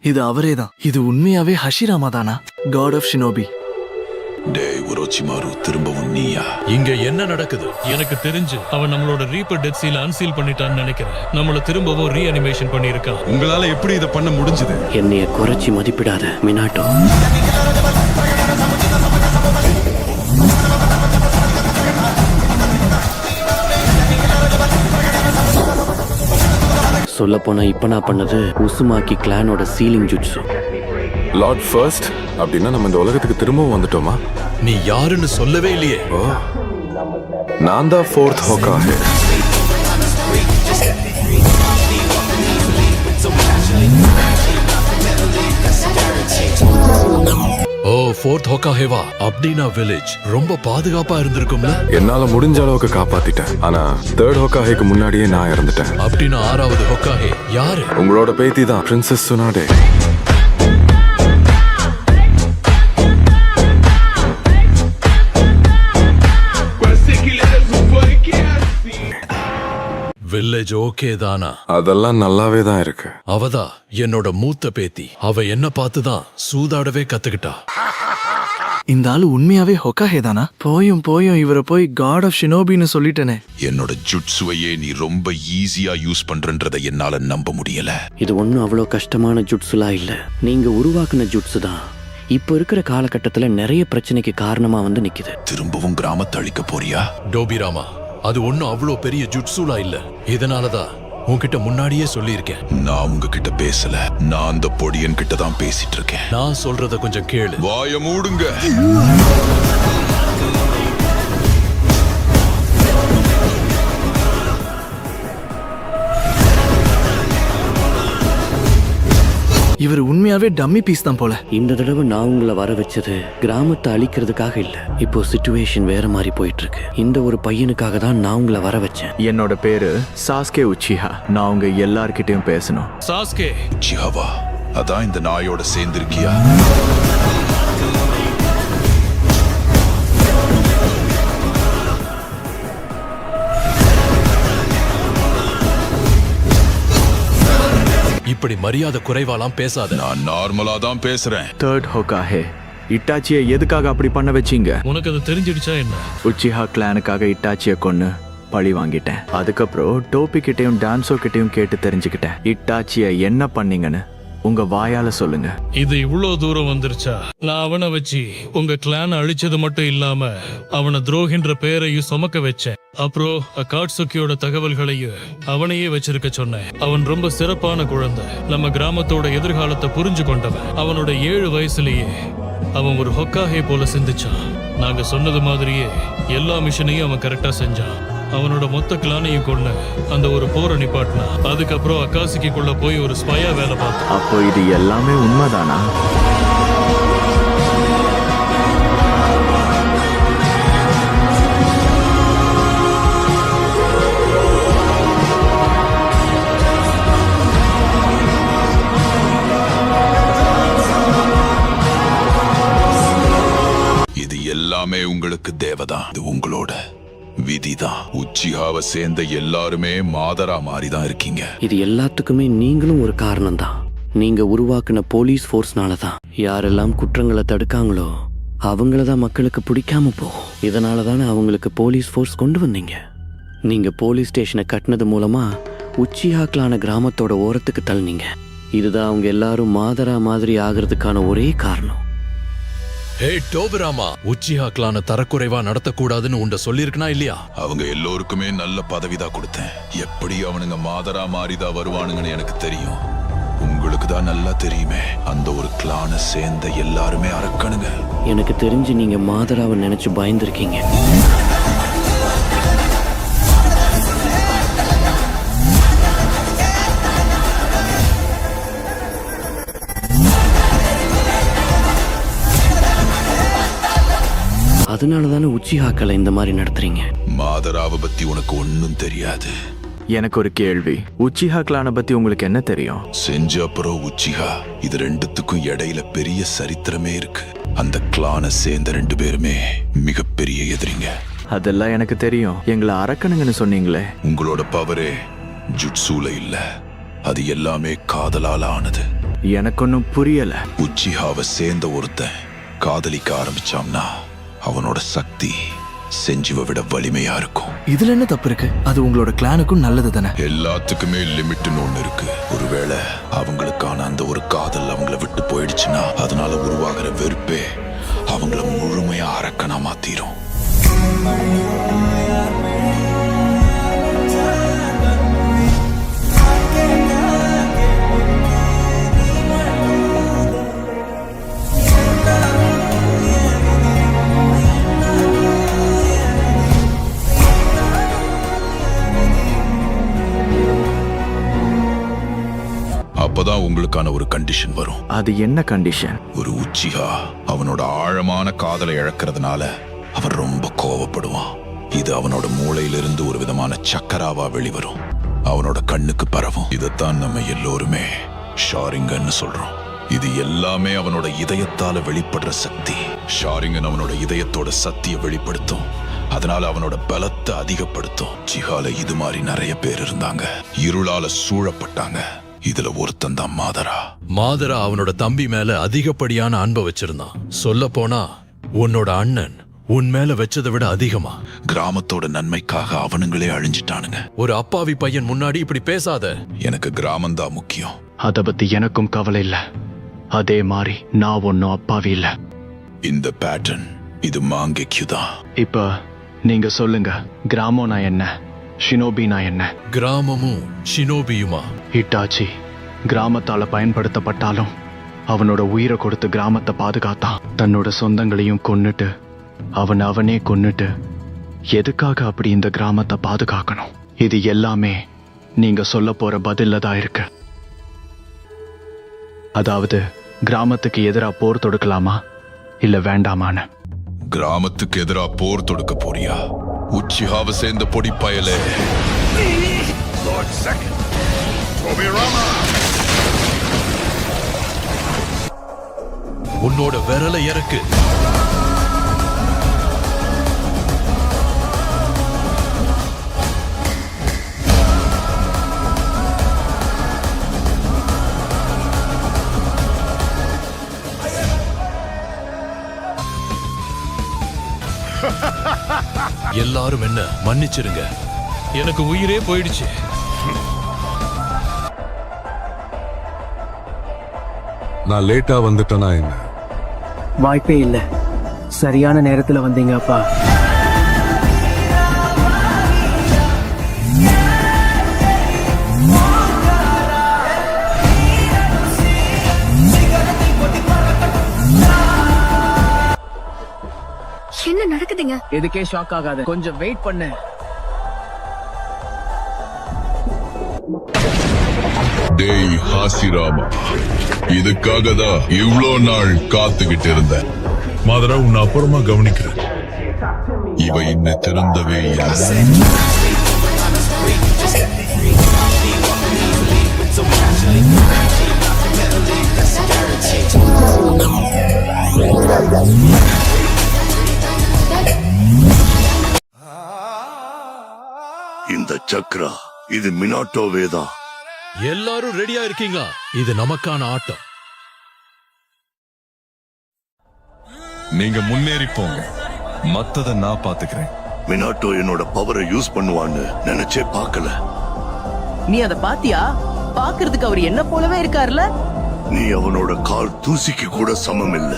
இது அவரேதான். இது உண்மையாவே ஹஷிராமா தானா? God of shinobi. டேய் ஒரோச்சிமாரு, திரும்பவும் நீயா? இங்க என்ன நடக்குது? எனக்கு தெரிஞ்சு அவன் நம்மளோட ரீப்பர் டெத் சீல் அன்சீல் பண்ணிட்டான்னு நினைக்கிறேன். நம்மள திரும்பவும் ரீஅனிமேஷன் பண்ணியிருக்கான். உங்களால எப்படி இதை பண்ண முடிஞ்சது? என்னைய குறைச்சி மதிப்பிடாத மினாட்டோ. சொல்ல போனா இப்ப நான் பண்ணது உசுமாக்கி கிளானோட சீலிங் ஜுட்ஸு. லார்ட் ஃபர்ஸ்ட் அப்படின்னா நம்ம இந்த உலகத்துக்கு திரும்பவும் வந்துட்டோமா? நீ யாருன்னு சொல்லவே இல்லையே. ஓ, நான் தான் ஃபோர்த் ஹோக்காகே. ஓ, ஃபோர்த் ஹோக்காகேவா? அப்படின்னா வில்லேஜ் ரொம்ப பாதுகாப்பா இருந்திருக்கும்ல? என்னால முடிஞ்ச அளவுக்கு காப்பாத்திட்டேன். ஆனா தேர்ட் ஹோக்காகேக்கு முன்னாடியே நான் இறந்துட்டேன். அப்படின்னா ஆறாவது ஹோக்காகே யாரு? உங்களோட பேத்தி தான், பிரின்சஸ் சுனாடே. வில்லேஜ் ஓகே தானா? அதெல்லாம் நல்லாவே தான் இருக்கு. அவதா என்னோட மூத்த பேத்தி. அவ என்ன பார்த்துதான் சூதாடவே கத்துக்கிட்டா. இந்த ஆளு உண்மையாவே ஹொக்காஹே தானா? போயும் இவரை போய் காட் ஆஃப் ஷினோபின்னு சொல்லிட்டேனே. என்னோட ஜுட்ஸுவையே நீ ரொம்ப ஈஸியா யூஸ் பண்றன்றதை என்னால நம்ப முடியல. இது ஒன்றும் அவ்வளோ கஷ்டமான ஜுட்ஸுலாம் இல்லை. நீங்க உருவாக்குன ஜுட்ஸு தான் இப்போ இருக்கிற காலகட்டத்தில் நிறைய பிரச்சனைக்கு காரணமா வந்து நிக்குது. திரும்பவும் கிராமத்தை அழிக்க போறியா? டோபிராமா, அது ஒன்னும் அவ்வளோ பெரிய ஜுட்ஸுலா இல்ல. இதனாலதான் உன்கிட்ட முன்னாடியே சொல்லியிருக்கேன். நான் உங்ககிட்ட பேசல, நான் அந்த பொடியன் கிட்ட தான் பேசிட்டு இருக்கேன். நான் சொல்றத கொஞ்சம் கேளு. வாய மூடுங்க. இவர் உண்மையாவே டம்மி பீஸ் தான் போல. இந்த தடவை நான் உங்களை வர வச்சது கிராமத்தை அழிக்கிறதுக்காக இல்ல. இப்போ சிச்சுவேஷன் வேற மாதிரி போயிட்டு இருக்கு. இந்த ஒரு பையனுக்காக தான் நான் உங்களை வர வச்சேன். என்னோட பேரு சாஸ்கே உச்சிஹா. நான் உங்க எல்லார்கிட்டயும் பேசணும். சாஸ்கே உச்சிஹாவா? அதான் இந்த நாயோட சேர்ந்திருக்கியா? இப்படி மரியாதை குறைவாலாம் பேசாத. நான் நார்மலா தான் பேசுறேன். தேர்ட் ஹோக்காஹே, இட்டாச்சியை எதுக்காக அப்படி பண்ண வச்சீங்க? உனக்கு அது தெரிஞ்சிடுச்சா என்ன? உச்சிஹா கிளானுக்காக இட்டாச்சியை கொன்னு பழி வாங்கிட்டேன். அதுக்கப்புறம் டோபி கிட்டையும் டான்சோ கிட்டையும் கேட்டு தெரிஞ்சுக்கிட்டேன். இட்டாச்சியை என்ன பண்ணீங்கன்னு உங்க வாயால சொல்லுங்க. இது இவ்வளவு தூரம் வந்துருச்சா? நான் அவனை வச்சு உங்க கிளான் அழிச்சது மட்டும் இல்லாம அவனை துரோகின்ற பேரையும் சுமக்க வச்சேன். அப்புறம் அகாட்சுகியோட தகவல்களையும் அவனையே வச்சிருக்க சொன்னேன். அவன் ரொம்ப சிறப்பான குழந்தை. நம்ம கிராமத்தோட எதிர்காலத்தை புரிஞ்சு கொண்டவன். அவனோட 7 வயசுலயே அவன் ஒரு ஹொக்காஹே போல சிந்திச்சான். நாங்க சொன்னது மாதிரியே எல்லா மிஷனையும் அவன் கரெக்டா செஞ்சான். அவனோட மொத்த கிளானையும் கொண்டு அந்த ஒரு போரை நிப்பாட்டினா. அதுக்கப்புறம் அகாசிக்குள்ள போய் ஒரு ஸ்பையா வேலை பார்த்தான். அப்போ இது எல்லாமே உண்மைதானா? இது எல்லாமே உங்களுக்கு தேவைதான். இது உங்களோட விதிதான். உச்சிஹாவை சேர்ந்த எல்லாருமே மாதரா மாறிதான் இருக்கீங்க. இது எல்லாத்துக்குமே நீங்களும் ஒரு காரணம் தான். நீங்க உருவாக்குன போலீஸ் ஃபோர்ஸ்னால தான் யாரெல்லாம் குற்றங்களை தடுக்காங்களோ அவங்கள தான் மக்களுக்கு பிடிக்காம போகும். இதனால தானே அவங்களுக்கு போலீஸ் ஃபோர்ஸ் கொண்டு வந்தீங்க. நீங்க போலீஸ் ஸ்டேஷனை கட்டினது மூலமா உச்சிஹாக்களான கிராமத்தோட ஓரத்துக்கு தள்ளினீங்க. இதுதான் அவங்க எல்லாரும் மாதரா மாதிரி ஆகிறதுக்கான ஒரே காரணம். ஹே டோபிராமா, உச்சிஹா கிளான தரக்குறைவா நடத்தக்கூடாதுன்னு உண்ட சொல்லியிருக்கனா இல்லையா? அவங்க எல்லோருக்குமே நல்ல பதவிதான் கொடுத்தேன். எப்படி அவனுங்க மாதரா மாறிதான் வருவானுங்கன்னு எனக்கு தெரியும். உங்களுக்கு தான் நல்லா தெரியுமே. அந்த ஒரு கிளானை சேர்ந்த எல்லாருமே அரக்கணுங்க. எனக்கு தெரிஞ்சு நீங்க மாதராவை நினைச்சு பயந்துருக்கீங்க. அதனால தானே உச்சிஹாக்களை இந்த மாதிரி நடத்துறீங்க. மாதராவை பத்தி உனக்கு ஒன்னும் தெரியாது. எனக்கு ஒரு கேள்வி. உச்சிஹா கிளானை பத்தி உங்களுக்கு என்ன தெரியும்? செஞ்ச அப்புறம் உச்சிஹா, இது ரெண்டுத்துக்கும் இடையில பெரிய சரித்திரமே இருக்கு. அந்த கிளானை சேர்ந்த 2 பேருமே மிகப்பெரிய எதிரிங்க. அதெல்லாம் எனக்கு தெரியும். எங்களை அரக்கணுங்கன்னு சொன்னீங்களே. உங்களோட பவரே ஜுட்சூல இல்ல, அது எல்லாமே காதலால ஆனது. எனக்கு ஒன்றும் புரியல. உச்சிஹாவை சேர்ந்த ஒருத்தன் காதலிக்க ஆரம்பிச்சான்னா அவனோட சக்தி செஞ்சுவை விட வலிமையா இருக்கும். இதுல என்ன தப்பு இருக்கு? அது உங்களோட கிளானுக்கும் நல்லது தானே. எல்லாத்துக்குமே லிமிட்னு ஒண்ணு இருக்கு. ஒருவேளை அவங்களுக்கான அந்த ஒரு காதல் அவங்கள விட்டு போயிடுச்சுன்னா அதனால உருவாகிற வெறுப்பே அவங்கள முழுமையா அரக்கனா மாத்திரும். அப்பதான் உங்களுக்கான ஒரு கண்டிஷன் வரும். அது என்ன கண்டிஷன்? ஒரு உச்சிஹா அவனோட ஆழமான காதலை இழக்கிறதுனால அவன் ரொம்ப கோவப்படுவான். இது அவனோட மூளையிலிருந்து ஒரு விதமான சக்கராவா வெளிவரும், அவனோட கண்ணுக்கு பரவும். இதைத்தான் நம்ம எல்லோருமே ஷாரிங்கன்னு சொல்றோம். இது எல்லாமே அவனோட இதயத்தால வெளிப்படுற சக்தி. ஷாரிங்கன் அவனோட இதயத்தோட சக்தியை வெளிப்படுத்தும், அதனால அவனோட பலத்தை அதிகப்படுத்தும். ஜிஹால இது மாதிரி நிறைய பேர் இருந்தாங்க, இருளால சூழப்பட்டாங்க. இதுல ஒருத்தன் தான் மாதரா. மாதரா அவனோட தம்பி மேல அதிகப்படியான அன்பை வச்சிருந்தான். சொல்ல போனா உன்னோட அண்ணன் உன் மேல வச்சதை விட அதிகமா. கிராமத்தோட நன்மைக்காக அவனுங்களே அழிஞ்சிட்டானுங்க. ஒரு அப்பாவி பையன் முன்னாடி இப்படி பேசாத. எனக்கு கிராமம்தான் முக்கியம். அதை பத்தி எனக்கும் கவலை இல்ல. அதே மாதிரி நான் ஒன்னும் அப்பாவி இல்ல. இந்த பேட்டர்ன் இது மாங்கெக்யூ தான். இப்ப நீங்க சொல்லுங்க, கிராமம்னா என்ன, ஷினோபினா என்ன? கிராமமும் ஷினோபியுமா? இட்டாச்சி கிராமத்தால பயன்படுத்தப்பட்டாலும் அவனோட உயிரை கொடுத்து கிராமத்தை பாதுகாத்தான். தன்னோட சொந்தங்களையும் கொன்னுட்டு அவனே கொன்னுட்டு எதுக்காக அப்படி இந்த கிராமத்தை பாதுகாக்கணும்? இது எல்லாமே நீங்க சொல்ல போற பதில்ல தான் இருக்கு. அதாவது கிராமத்துக்கு எதிரா போர் தொடுக்கலாமா இல்ல வேண்டாமான்னு. கிராமத்துக்கு எதிரா போர் தொடுக்க போறியா? உச்சிஹாவை சேர்ந்த பொடி பயலே. உன்னோட விரலை இறக்கு. எல்லாரும் என்ன மன்னிச்சிருங்க. எனக்கு உயிரே போயிடுச்சு. நான் லேட்டா வந்துட்டேனா என்ன? வாய்ப்பே இல்ல, சரியான நேரத்துல வந்தீங்க அப்பா. என்ன நடக்குதுங்க? எதுக்கே ஷாக் ஆகாத, கொஞ்சம் வெயிட் பண்ணு. டேய் ஹாசிராமா, இதுக்காக தான் இவ்ளோ நாள் காத்துக்கிட்டு இருந்தேன். மாதரா, உன்னை அப்புறமா கவனிக்கிறேன். இவ இன்னும் திறந்தவே இல்லை. இந்த சக்ரா இது மினாட்டோவே தான். எல்லாரும் ரெடியா இருக்கீங்களா? இது நமக்கான ஆட்டம். நீங்க முன்னேறி போங்க, மத்தத நான் பாத்துக்கிறேன். மினாட்டோ என்னோட பவரை யூஸ் பண்ணுவான்னு நினைச்சே பார்க்கல. நீ அத பாத்தியா? பாக்குறதுக்கு அவர் என்ன போலவே இருக்காருல. நீ அவனோட கால் தூசிக்கு கூட சமம் இல்ல.